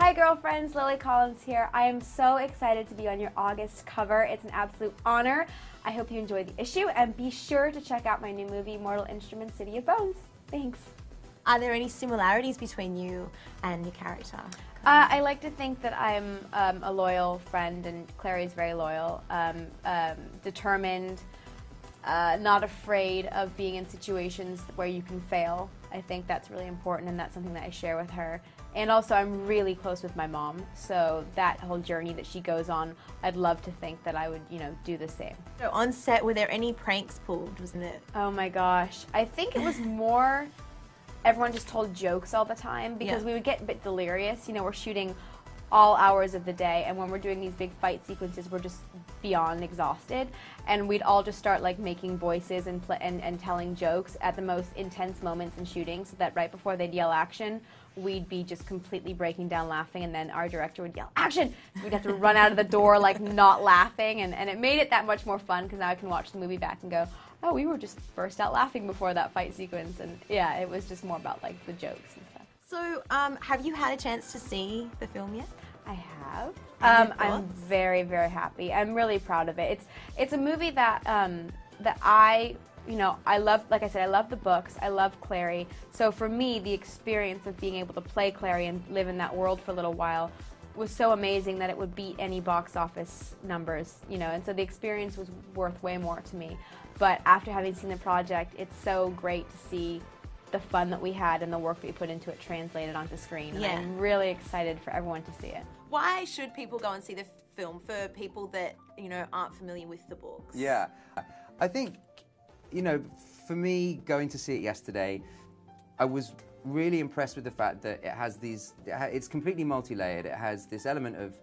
Hi girlfriends, Lily Collins here. I am so excited to be on your August cover. It's an absolute honor. I hope you enjoy the issue and be sure to check out my new movie, Mortal Instruments, City of Bones. Thanks. Are there any similarities between you and your character? I like to think that I'm a loyal friend, and Clary's very loyal, determined, not afraid of being in situations where you can fail. I think that's really important, and that's something that I share with her. And also, I'm really close with my mom, so that whole journey that she goes on, I'd love to think that I would, do the same. So on set, were there any pranks pulled, wasn't it? Oh my gosh. I think it was more, everyone just told jokes all the time, because we would get a bit delirious. We're shooting all hours of the day, and when we're doing these big fight sequences, we're just beyond exhausted, and we'd all just start like making voices and telling jokes at the most intense moments in shooting, so that right before they'd yell action, we'd be just completely breaking down laughing, and then our director would yell action, so we'd have to run out of the door like not laughing, and it made it that much more fun, because now I can watch the movie back and go, oh, we were just burst out laughing before that fight sequence, and yeah, it was just more about like the jokes and stuff. So, have you had a chance to see the film yet? I have. I'm very, very happy. I'm really proud of it. It's a movie that that I love. Like I said, I love the books. I love Clary. So for me, the experience of being able to play Clary and live in that world for a little while was so amazing that it would beat any box office numbers. And so the experience was worth way more to me. But after having seen the project, it's so great to see the fun that we had and the work that we put into it translated onto screen. And I'm really excited for everyone to see it. Why should people go and see the film for people that, aren't familiar with the books? Yeah, I think, for me, going to see it yesterday, I was really impressed with the fact that it has it's completely multi-layered. It has this element of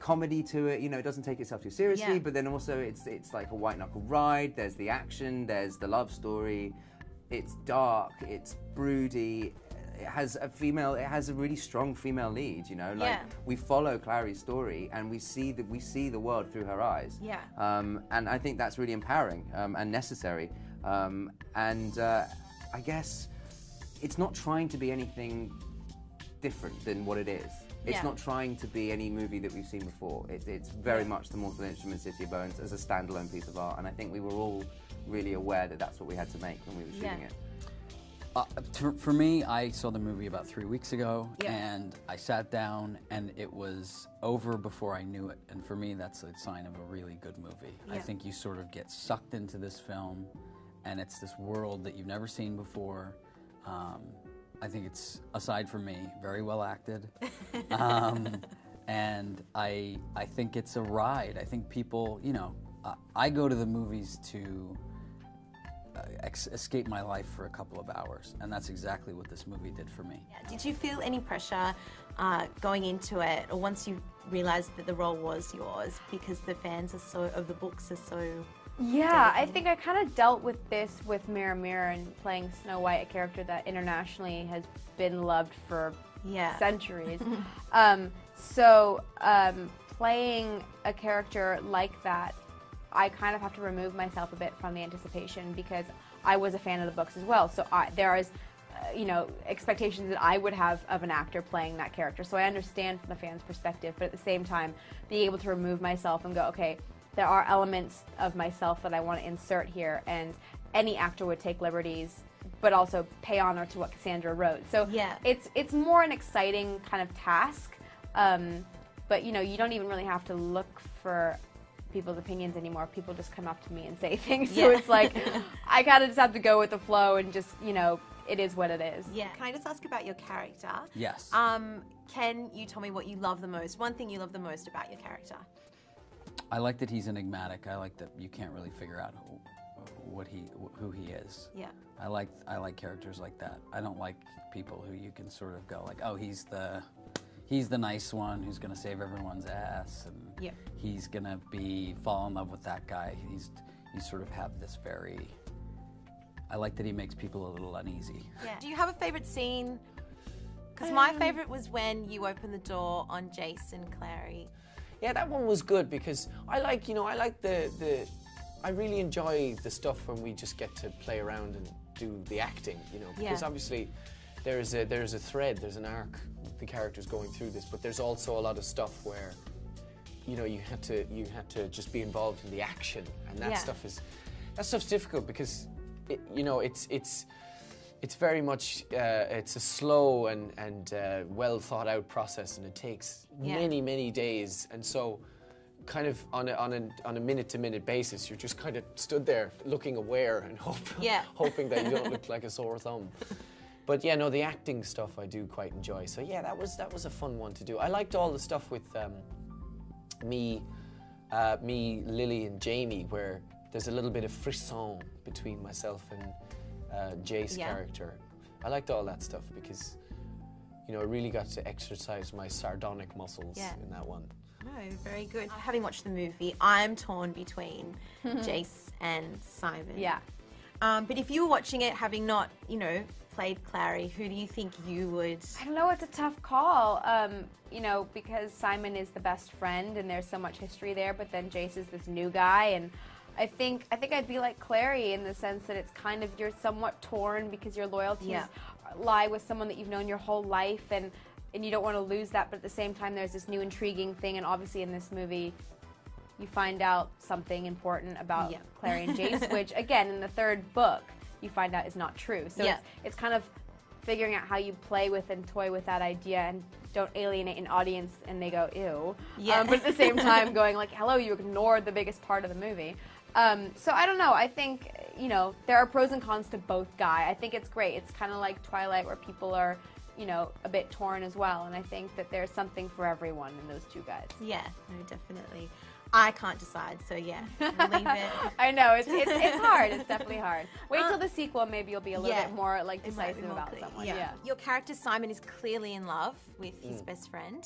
comedy to it, it doesn't take itself too seriously, but then also it's like a white knuckle ride. There's the action, there's the love story. It's dark, it's broody, it has a really strong female lead, we follow Clary's story and we see the world through her eyes. Yeah. And I think that's really empowering and necessary. I guess it's not trying to be anything different than what it is. It's not trying to be any movie that we've seen before. It's very much the Mortal Instruments City of Bones as a standalone piece of art, and I think we were all really aware that that's what we had to make when we were shooting it. For me, I saw the movie about 3 weeks ago, and I sat down, and it was over before I knew it. And for me, that's a sign of a really good movie. I think you sort of get sucked into this film, and it's this world that you've never seen before. I think it's, aside from me, very well acted. And I think it's a ride. I think people, I go to the movies to escape my life for a couple of hours, and that's exactly what this movie did for me. Yeah. Did you feel any pressure going into it, or once you realised that the role was yours, because the fans of the books are so... Yeah, I think I kind of dealt with this with Mirror Mirror and playing Snow White, a character that internationally has been loved for centuries. Playing a character like that, I kind of have to remove myself a bit from the anticipation, because I was a fan of the books as well. So there is, expectations that I would have of an actor playing that character. So I understand from the fan's perspective, but at the same time, being able to remove myself and go, okay, there are elements of myself that I want to insert here, and any actor would take liberties, but also pay honor to what Cassandra wrote. So it's more an exciting kind of task, but you don't even really have to look for people's opinions anymore. People just come up to me and say things, so it's like I kind of just have to go with the flow and just, it is what it is. Yeah. Can I just ask about your character? Yes. Can you tell me what you love the most? One thing you love the most about your character? I like that he's enigmatic. I like that you can't really figure out who he is. Yeah. I like characters like that. I don't like people who you can sort of go like, oh, he's the nice one who's gonna save everyone's ass, and he's gonna fall in love with that guy. You sort of have this very. I like that he makes people a little uneasy. Yeah. Do you have a favorite scene? Because my favorite was when you opened the door on Jason Clary. Yeah, that one was good, because I like I really enjoy the stuff when we just get to play around and do the acting, because obviously there's a thread, there's an arc, the character's going through this, but there's also a lot of stuff where, you know, you had to just be involved in the action, and that stuff's difficult because, you know, it's very much it's a slow and well thought out process, and it takes many days, and so kind of on a minute to minute basis, you're just kind of stood there looking aware and hoping that you don't look like a sore thumb. But yeah, no, the acting stuff I do quite enjoy. So yeah, that was a fun one to do. I liked all the stuff with me, Lily, and Jamie, where there's a little bit of frisson between myself and Jace's character. I liked all that stuff because, you know, I really got to exercise my sardonic muscles in that one. No, very good. Having watched the movie, I'm torn between Jace and Simon. Yeah. But if you were watching it, having not, you know, played Clary, who do you think you would? I don't know, it's a tough call, you know, because Simon is the best friend and there's so much history there, but then Jace is this new guy, and I think I'd be like Clary in the sense that it's kind of, you're somewhat torn because your loyalties lie with someone that you've known your whole life, and you don't want to lose that, but at the same time there's this new intriguing thing, and obviously in this movie you find out something important about Clary and Jace, which again in the third book you find out is not true. So it's kind of figuring out how you play with and toy with that idea and don't alienate an audience and they go, ew. But at the same time going like, hello, you ignored the biggest part of the movie. So I don't know. I think, you know, there are pros and cons to both guys. I think it's great. It's kind of like Twilight where people are, you know, a bit torn as well. And I think that there's something for everyone in those two guys. Yeah, no, definitely. I can't decide, so yeah, leave it. I know, it's hard. It's definitely hard. Wait till the sequel, maybe you'll be a little bit more like decisive about someone. Yeah. Your character Simon is clearly in love with his best friend.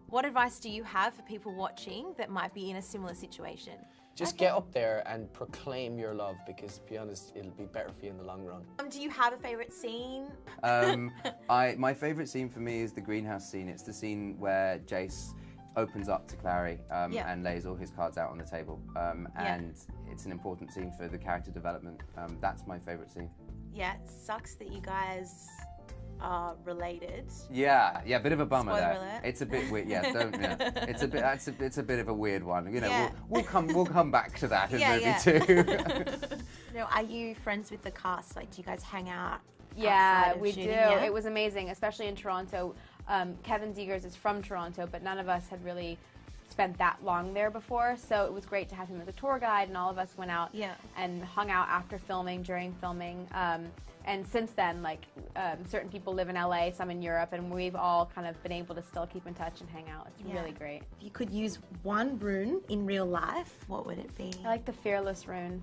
What advice do you have for people watching that might be in a similar situation? Just get up there and proclaim your love, because, to be honest, it'll be better for you in the long run. Do you have a favourite scene? My favourite scene for me is the greenhouse scene. It's the scene where Jace opens up to Clary and lays all his cards out on the table. And it's an important scene for the character development. That's my favourite scene. Yeah, it sucks that you guys are related. Yeah, bit of a bummer Spoiler there. alert. It's a bit weird. It's a bit. It's a bit of a weird one. You know, we'll come back to that in movie 2. No, are you friends with the cast? Like, do you guys hang out? Yeah, we do. It was amazing, especially in Toronto. Kevin Zegers is from Toronto, but none of us had really spent that long there before, so it was great to have him as a tour guide, and all of us went out and hung out after filming, during filming. And since then, like, certain people live in LA, some in Europe, and we've all kind of been able to still keep in touch and hang out. It's really great. If you could use one rune in real life, what would it be? I like the fearless rune,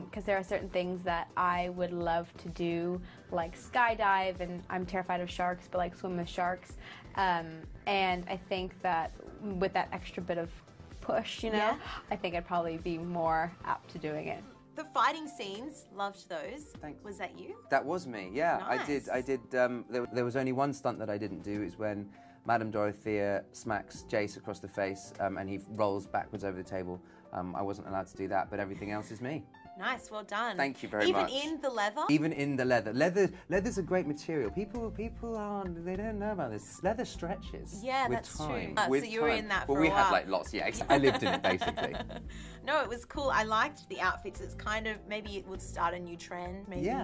because there are certain things that I would love to do, like skydive, and I'm terrified of sharks, but like swim with sharks. And I think that with that extra bit of push, you know, I think I'd probably be more apt to doing it. The fighting scenes, loved those. Thanks. Was that you? That was me, yeah. Nice. I did. There was only one stunt that I didn't do. Is when Madame Dorothea smacks Jace across the face and he rolls backwards over the table. I wasn't allowed to do that, but everything else is me. Nice, well done. Thank you very much. Even in the leather? Even in the leather. Leather's a great material. People aren't, they don't know about this. Leather stretches. Yeah, with that's time. true. With so you were time. in that for well, a we while. had like lots, I lived in it basically. No, it was cool. I liked the outfits. It's kind of, maybe it would start a new trend. Maybe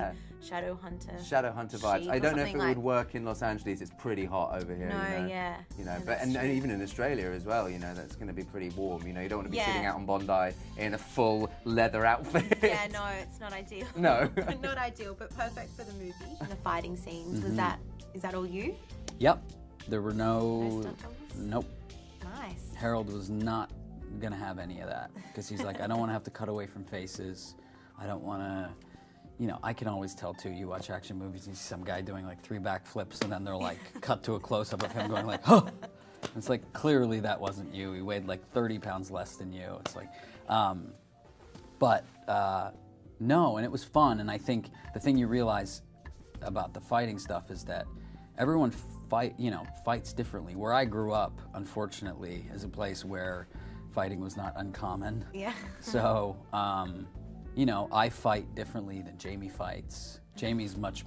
Shadow Hunter. Shadow Hunter vibes. I don't know if it would work in Los Angeles. It's pretty hot over here. No, You know, but and even in Australia as well. You know, that's going to be pretty warm. You know, you don't want to be sitting out on Bondi in a full leather outfit. Yeah, no, it's not ideal. No. Not ideal, but perfect for the movie. The fighting scenes, is that all you? Yep. There were No stunt doubles? Nope. Nice. Harold was not gonna have any of that because he's like, I don't want to have to cut away from faces. I don't want to, you know, I can always tell too. You watch action movies, and you see some guy doing like 3 backflips, and then they're like cut to a close up of him going like, huh. It's like clearly that wasn't you. He weighed like 30 pounds less than you. It's like, no, and it was fun. And I think the thing you realize about the fighting stuff is that everyone fights differently. Where I grew up, unfortunately, is a place where fighting was not uncommon. Yeah. So, you know, I fight differently than Jamie fights. Jamie's much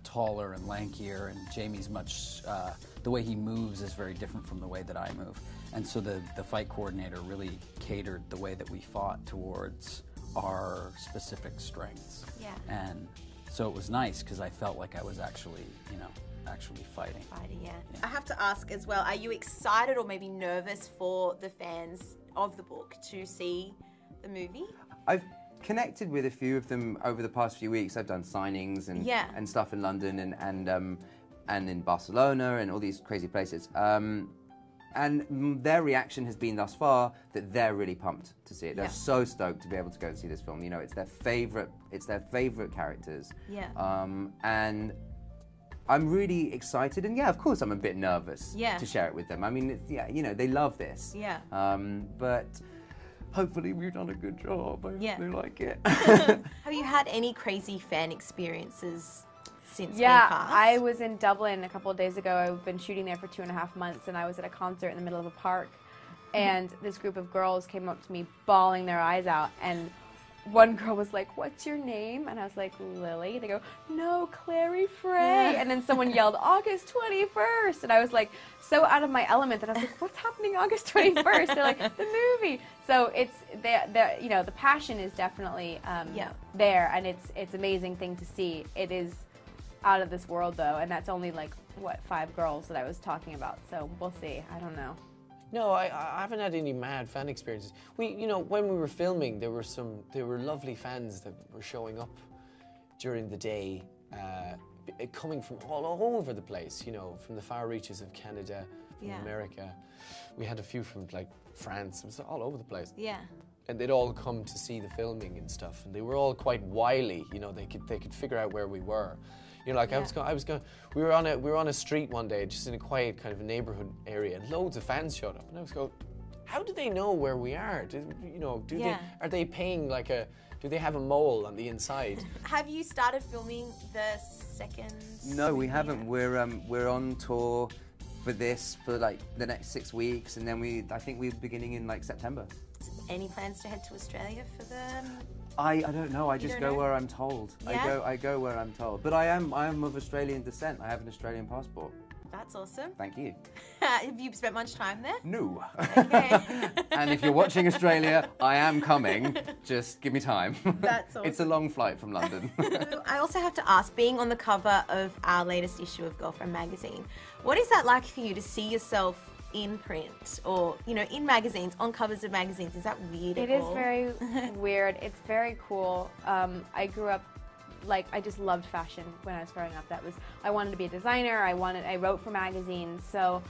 taller and lankier, and Jamie's the way he moves is very different from the way that I move. And so the fight coordinator really catered the way that we fought towards our specific strengths. Yeah. And so it was nice because I felt like I was actually fighting. Yeah. I have to ask as well, are you excited or maybe nervous for the fans of the book to see the movie? I've connected with a few of them over the past few weeks. I've done signings and stuff in London and in Barcelona and all these crazy places. And their reaction has been thus far that they're really pumped to see it. They're so stoked to be able to go and see this film. You know, it's their favorite characters. Yeah. And I'm really excited, and yeah, of course I'm a bit nervous to share it with them. I mean, you know, they love this. Yeah. But hopefully we've done a good job. I hope they like it. Have you had any crazy fan experiences since being cast? I was in Dublin a couple of days ago. I've been shooting there for 2.5 months, and I was at a concert in the middle of a park, and this group of girls came up to me bawling their eyes out, and one girl was like, "What's your name?" And I was like, "Lily." They go, "No, Clary Frey." And then someone yelled, "August 21st." And I was like so out of my element that I was like, "What's happening August 21st?" They're like, "The movie." So it's you know, the passion is definitely there, and it's amazing thing to see. It is out of this world though, and that's only like what 5 girls that I was talking about. So we'll see. I don't know. No, I haven't had any mad fan experiences. You know, when we were filming, there were lovely fans that were showing up during the day, coming from all over the place. You know, from the far reaches of Canada, from America. We had a few from like France. It was all over the place. Yeah. And they'd all come to see the filming and stuff, and they were all quite wily. You know, they could figure out where we were. You know, like we were on a street one day, just in a quiet kind of a neighborhood area, and loads of fans showed up, and I was going, how do they know where we are? Are they paying do they have a mole on the inside? Have you started filming the second? No, we haven't. We're on tour for this for like the next 6 weeks, and then I think we're beginning in like September. Any plans to head to Australia for the? I don't know. I just go know? where I'm told. Yeah? I go where I'm told. But I am of Australian descent. I have an Australian passport. That's awesome. Thank you. Have you spent much time there? No. Okay. And if you're watching Australia, I am coming. Just give me time. That's awesome. It's a long flight from London. I also have to ask, being on the cover of our latest issue of Girlfriend magazine, what is that like for you to see yourself in print or, you know, in magazines, on covers of magazines? Is that weird at all? It is very weird. It's very cool. I grew up, like, I just loved fashion when I was growing up. I wanted to be a designer. I wrote for magazines. So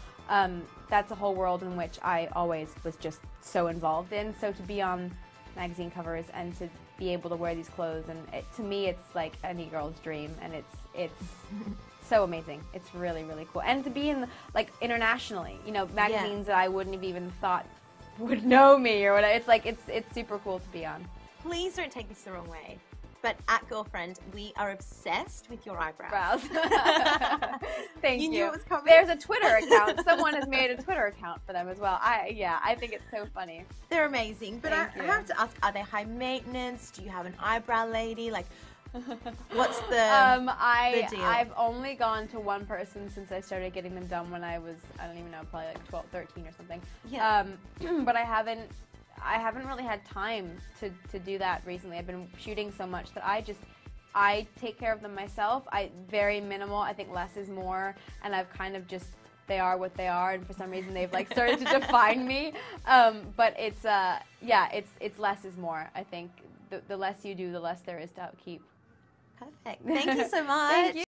that's a whole world in which I always was just so involved in. So to be on magazine covers and to be able to wear these clothes, and to me, it's like any girl's dream, and it's so amazing. It's really, really cool. And to be in, like, internationally, you know, magazines that I wouldn't have even thought would know me or whatever. It's like, it's super cool to be on. Please don't take this the wrong way, but at Girlfriend, we are obsessed with your eyebrows. Thank you. You knew it was coming. There's a Twitter account. Someone has made a Twitter account for them as well. I think it's so funny. They're amazing. But I have to ask, are they high maintenance? Do you have an eyebrow lady? Like, what's the deal? I've only gone to one person since I started getting them done when I was, I don't even know, probably like 12, 13 or something. Yeah. But I haven't really had time to do that recently. I've been shooting so much that I take care of them myself. Very minimal. I think less is more, and I've kind of just, they are what they are, and for some reason they've like started to define me. But it's it's less is more. I think the less you do, the less there is to upkeep. Perfect. Thank you so much. Thank you.